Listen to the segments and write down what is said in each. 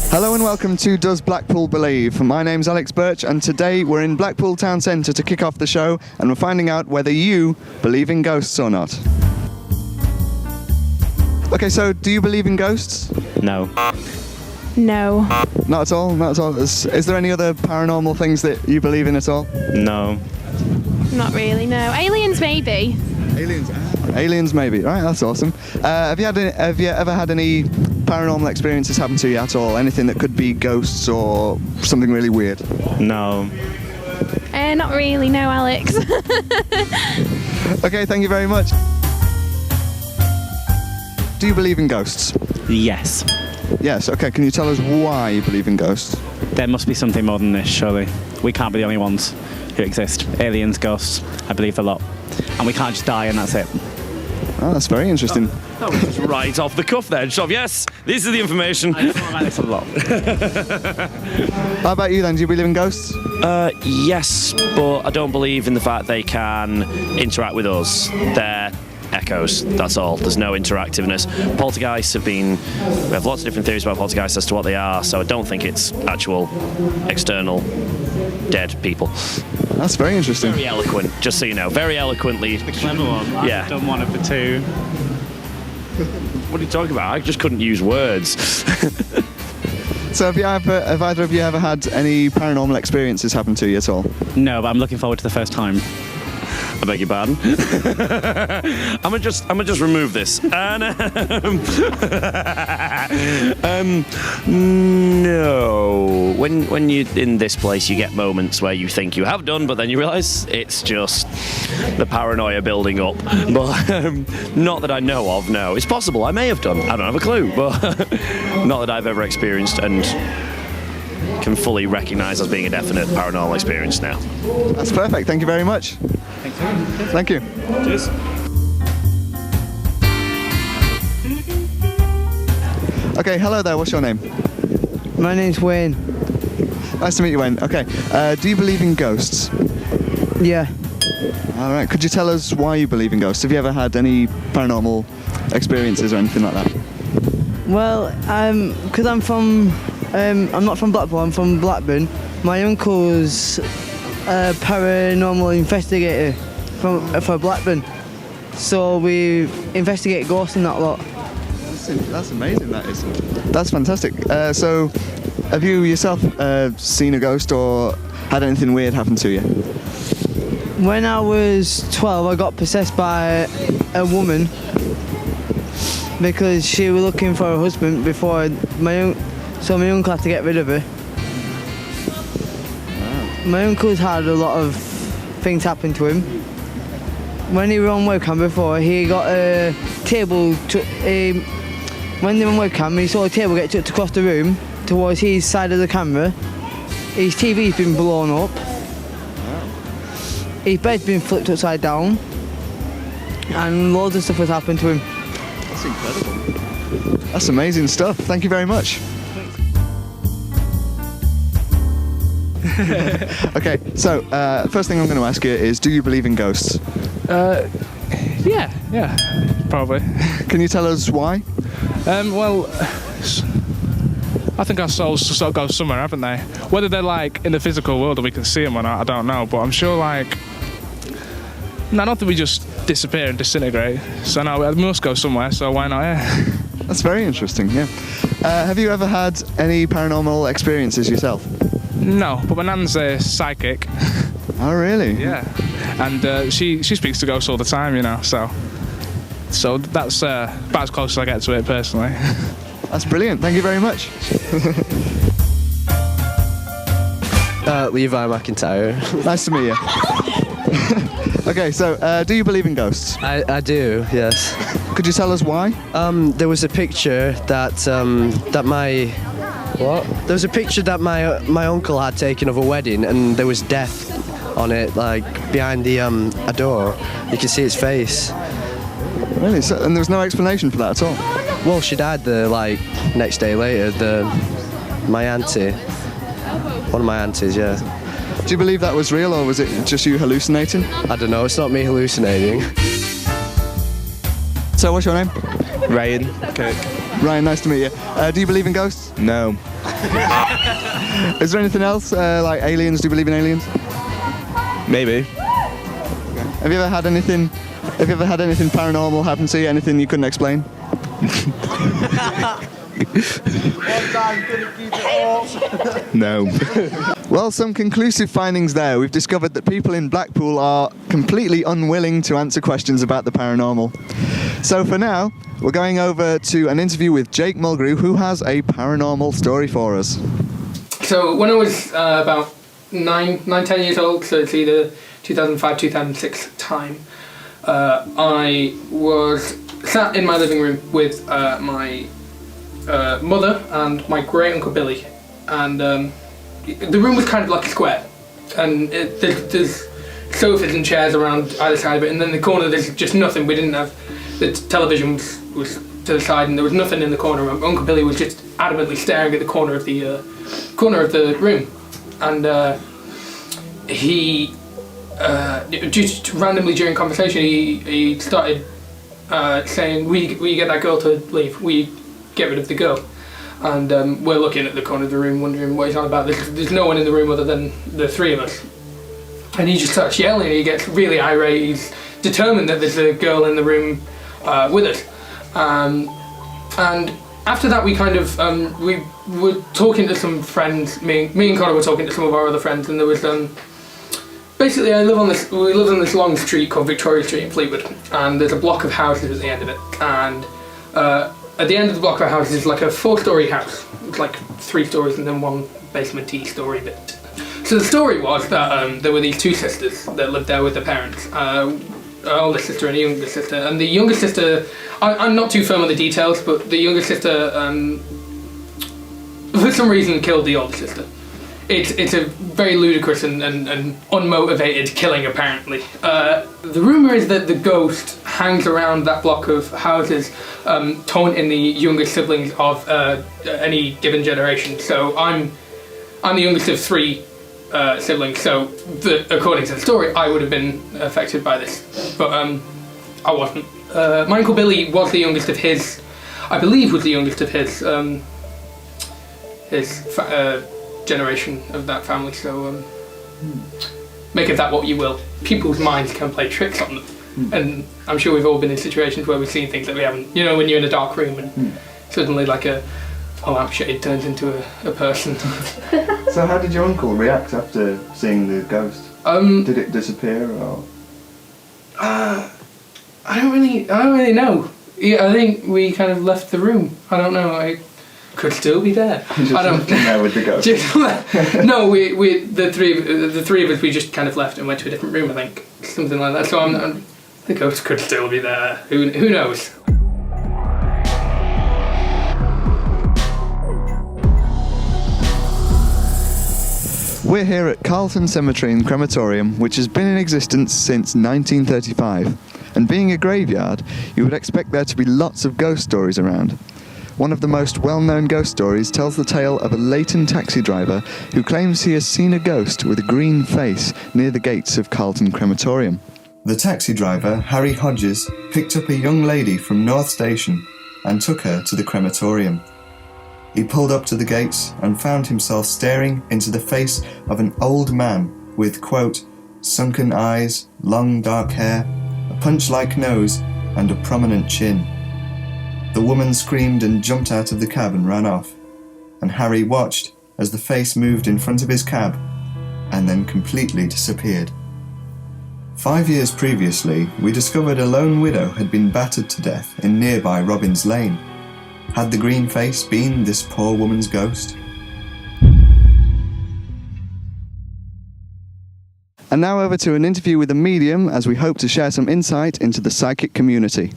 Hello and welcome to Does Blackpool Believe? My name's Alex Birch and today we're in Blackpool Town Centre to kick off the show and we're finding out whether you believe in ghosts or not. Okay, so do you believe in ghosts? No. No. Not at all? Not at all? Is there any other paranormal things that you believe in at all? No. Not really, no. Aliens, maybe. Aliens maybe. Right, that's awesome. Have you ever had any paranormal experiences happen to you at all? Anything that could be ghosts or something really weird? No. Not really, no, Alex. Okay, thank you very much. Do you believe in ghosts? Yes. Yes, okay. Can you tell us why you believe in ghosts? There must be something more than this, surely. We can't be the only ones who exist. Aliens, ghosts, I believe a lot. And we can't just die and that's it. Oh, that's very interesting. That was just right off the cuff there. Just off, yes, this is the information. I thought about this a lot. How about you then? Do you believe in ghosts? Yes, but I don't believe in the fact they can interact with us. They're echoes, that's all. There's no interactiveness. Poltergeists we have lots of different theories about poltergeists as to what they are, so I don't think it's actual external dead people. That's very interesting. Very eloquent, just so you know. Very eloquently. The clever one. Yeah. I've done one of the two. What are you talking about? I just couldn't use words. So have either of you ever had any paranormal experiences happen to you at all? No, but I'm looking forward to the first time. I beg your pardon. I'm gonna just remove this. And, no. When you're in this place, you get moments where you think you have done, but then you realise it's just the paranoia building up. But not that I know of. No, it's possible. I may have done. I don't have a clue, but not that I've ever experienced and can fully recognise as being a definite paranormal experience now. That's perfect. Thank you very much. Thank you. Cheers. Okay, hello there. What's your name? My name's Wayne. Nice to meet you, Wayne. Okay, do you believe in ghosts? Yeah. All right. Could you tell us why you believe in ghosts? Have you ever had any paranormal experiences or anything like that? Well, because I'm not from Blackpool, I'm from Blackburn. My uncle's a paranormal investigator for Blackburn. So we investigate ghosts and that lot. That's amazing, that is. That's fantastic. So, have you yourself seen a ghost or had anything weird happen to you? When I was 12, I got possessed by a woman because she was looking for a husband before so my uncle had to get rid of her. Wow. My uncle's had a lot of things happen to him. When he was on webcam before, he got a table. When they were on webcam, he saw a table get chucked across the room towards his side of the camera. His TV's been blown up. Wow. His bed's been flipped upside down. And loads of stuff has happened to him. That's incredible. That's amazing stuff. Thank you very much. Okay, so first thing I'm going to ask you is, do you believe in ghosts? Yeah, probably. Can you tell us why? Well, I think our souls sort of go somewhere, haven't they? Whether they're like in the physical world or we can see them or not, I don't know. But I'm sure I don't think we just disappear and disintegrate. So no, we must go somewhere. So why not? Yeah. That's very interesting. Yeah. Have you ever had any paranormal experiences yourself? No, but my nan's a psychic. Oh, really? Yeah. And she speaks to ghosts all the time, you know. So that's about as close as I get to it personally. That's brilliant. Thank you very much. Levi McIntyre. Nice to meet you. Okay, so do you believe in ghosts? I do, yes. Could you tell us why? There was a picture that my uncle had taken of a wedding, and there was death on it, like behind the a door. You can see his face. Really? So, and there was no explanation for that at all? Well, she died the next day later. My auntie, one of my aunties, yeah. Do you believe that was real, or was it just you hallucinating? I don't know. It's not me hallucinating. So, what's your name? Ryan. Okay. Ryan, nice to meet you. Do you believe in ghosts? No. Is there anything else, like aliens? Do you believe in aliens? Maybe. Have you ever had anything paranormal happen to you? Anything you couldn't explain? No. Well, some conclusive findings there. We've discovered that people in Blackpool are completely unwilling to answer questions about the paranormal. So for now, we're going over to an interview with Jake Mulgrew, who has a paranormal story for us. So when I was about 10 years old, so it's either 2005, 2006 time, I was sat in my living room with my mother and my great uncle Billy, and the room was kind of like a square, and there's sofas and chairs around either side of it, and then in the corner there's just nothing. We didn't have, the television was to the side, and there was nothing in the corner. Uncle Billy was just adamantly staring at the corner of the room, and he just randomly during conversation he started saying, "We get that girl to leave. We get rid of the girl." And we're looking at the corner of the room, wondering what he's on about. There's no one in the room other than the three of us. And he just starts yelling. He gets really irate. He's determined that there's a girl in the room with us. And after that, we kind of we were talking to some friends. Me and Connor were talking to some of our other friends, and there was basically we live on this long street called Victoria Street in Fleetwood, and there's a block of houses at the end of it. And at the end of the block of houses is like a 4-story house. It's like 3 stories and then one basement-y story bit. So the story was that there were these 2 sisters that lived there with their parents, an older sister and a younger sister. And the younger sister, I'm not too firm on the details, but the younger sister, for some reason, killed the older sister. It's a very ludicrous and unmotivated killing, apparently. The rumour is that the ghost hangs around that block of houses, taunting the younger siblings of any given generation. So I'm the youngest of 3 siblings, so according to the story, I would have been affected by this, but I wasn't. My Uncle Billy was the youngest of his, I believe was the youngest of his generation of that family, so make of that what you will. People's minds can play tricks on them, and I'm sure we've all been in situations where we've seen things that we haven't, you know, when you're in a dark room and suddenly like a lampshade turns into a person. So how did your uncle react after seeing the ghost? Did it disappear or? I don't really know. Yeah, I think we kind of left the room. I don't know. I could still be there. I don't know with the ghost. No, we the three of us, we just kind of left and went to a different room. I think something like that. So the ghost could still be there. Who knows? We're here at Carlton Cemetery and Crematorium, which has been in existence since 1935. And being a graveyard, you would expect there to be lots of ghost stories around. One of the most well-known ghost stories tells the tale of a Leighton taxi driver who claims he has seen a ghost with a green face near the gates of Carlton Crematorium. The taxi driver, Harry Hodges, picked up a young lady from North Station and took her to the crematorium. He pulled up to the gates and found himself staring into the face of an old man with, quote, sunken eyes, long dark hair, a punch-like nose, and a prominent chin. The woman screamed and jumped out of the cab and ran off, and Harry watched as the face moved in front of his cab and then completely disappeared. 5 years previously, we discovered a lone widow had been battered to death in nearby Robbins Lane. Had the green face been this poor woman's ghost? And now over to an interview with a medium as we hope to share some insight into the psychic community.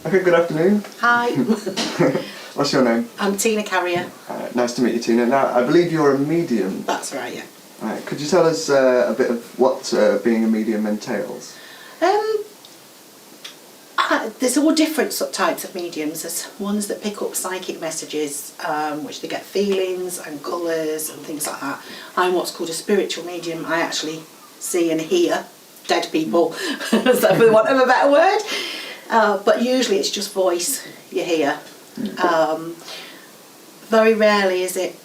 Okay, good afternoon. Hi. What's your name? I'm Tina Carrier. Nice to meet you, Tina. Now, I believe you're a medium. That's right, yeah. Right, could you tell us a bit of what being a medium entails? There's all different types of mediums. There's ones that pick up psychic messages, which they get feelings and colours and things like that. I'm what's called a spiritual medium. I actually see and hear dead people, so for want of a better word. But usually it's just voice you hear. Very rarely is it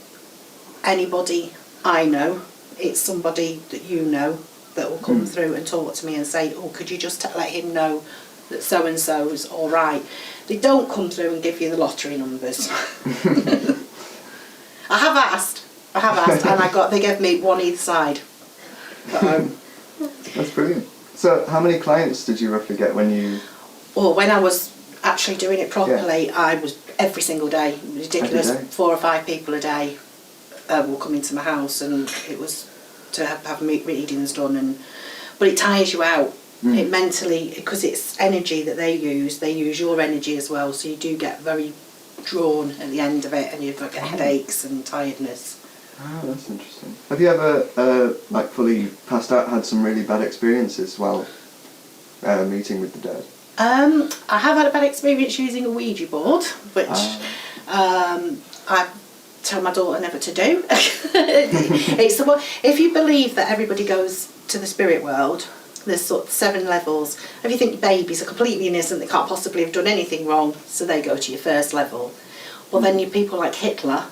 anybody I know. It's somebody that you know that will come through and talk to me and say, oh, could you just let him know that so-and-so's all right. They don't come through and give you the lottery numbers. I have asked, and they gave me one either side. That's brilliant. So how many clients did you roughly get when you... Well, when I was actually doing it properly, I was every single day, ridiculous, 4 or 5 people a day will come into my house, and it was to have readings done. But it tires you out. It mentally, because it's energy that they use your energy as well, so you do get very drawn at the end of it, and you've got headaches and tiredness. Oh, that's interesting. Have you ever, fully passed out, had some really bad experiences while meeting with the dead? I have had a bad experience using a Ouija board, which I tell my daughter never to do. It's the one, if you believe that everybody goes to the spirit world, there's sort of 7 levels. If you think babies are completely innocent, they can't possibly have done anything wrong, so they go to your first level. Well, then you people like Hitler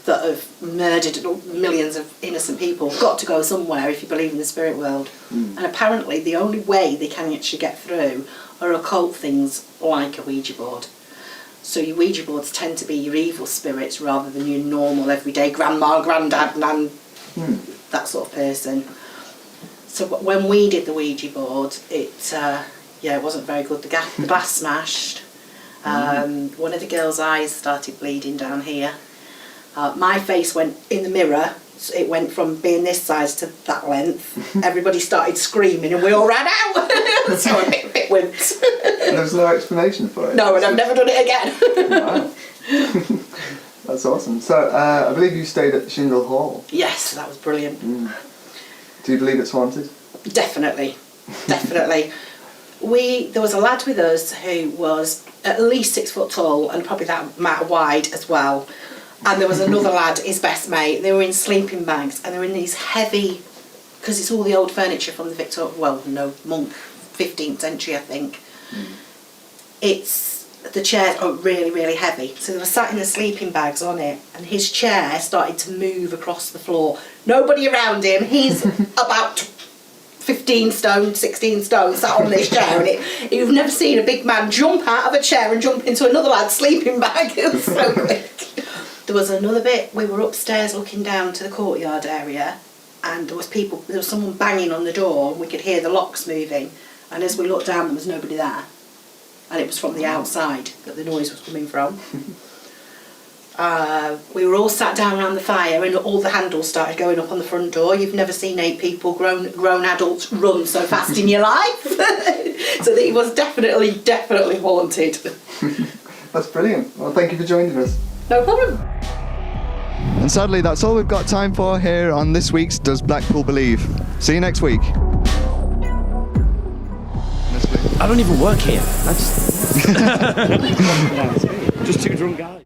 that have murdered millions of innocent people got to go somewhere if you believe in the spirit world. And apparently the only way they can actually get through are occult things like a Ouija board. So your Ouija boards tend to be your evil spirits rather than your normal everyday grandma, granddad, nan, that sort of person. So when we did the Ouija board, it wasn't very good. The glass smashed. One of the girls' eyes started bleeding down here. My face went in the mirror. So it went from being this size to that length. Everybody started screaming and we all ran out. So I'm a bit wimped. And there was no explanation for it? No, and I've never done it again. Wow. That's awesome. So I believe you stayed at Shingle Hall. Yes, that was brilliant. Do you believe it's haunted? Definitely. There was a lad with us who was at least 6 foot tall and probably that amount wide as well. And there was another lad, his best mate. They were in sleeping bags and they were in these heavy, because it's all the old furniture from the 15th century, I think. The chairs are really, really heavy. So they were sat in the sleeping bags on it, and his chair started to move across the floor. Nobody around him. He's about 15 stone, 16 stone, sat on this chair, and you've never seen a big man jump out of a chair and jump into another lad's sleeping bag. It was so quick. There was another bit, we were upstairs looking down to the courtyard area, and there was someone banging on the door, and we could hear the locks moving, and as we looked down there was nobody there, and it was from the outside that the noise was coming from. We were all sat down around the fire and all the handles started going up on the front door. You've never seen 8 people, grown adults, run so fast in your life. So it was definitely haunted. That's brilliant. Well, thank you for joining us. No problem. And sadly, that's all we've got time for here on this week's Does Blackpool Believe? See you next week. I don't even work here. Just 2 drunk guys.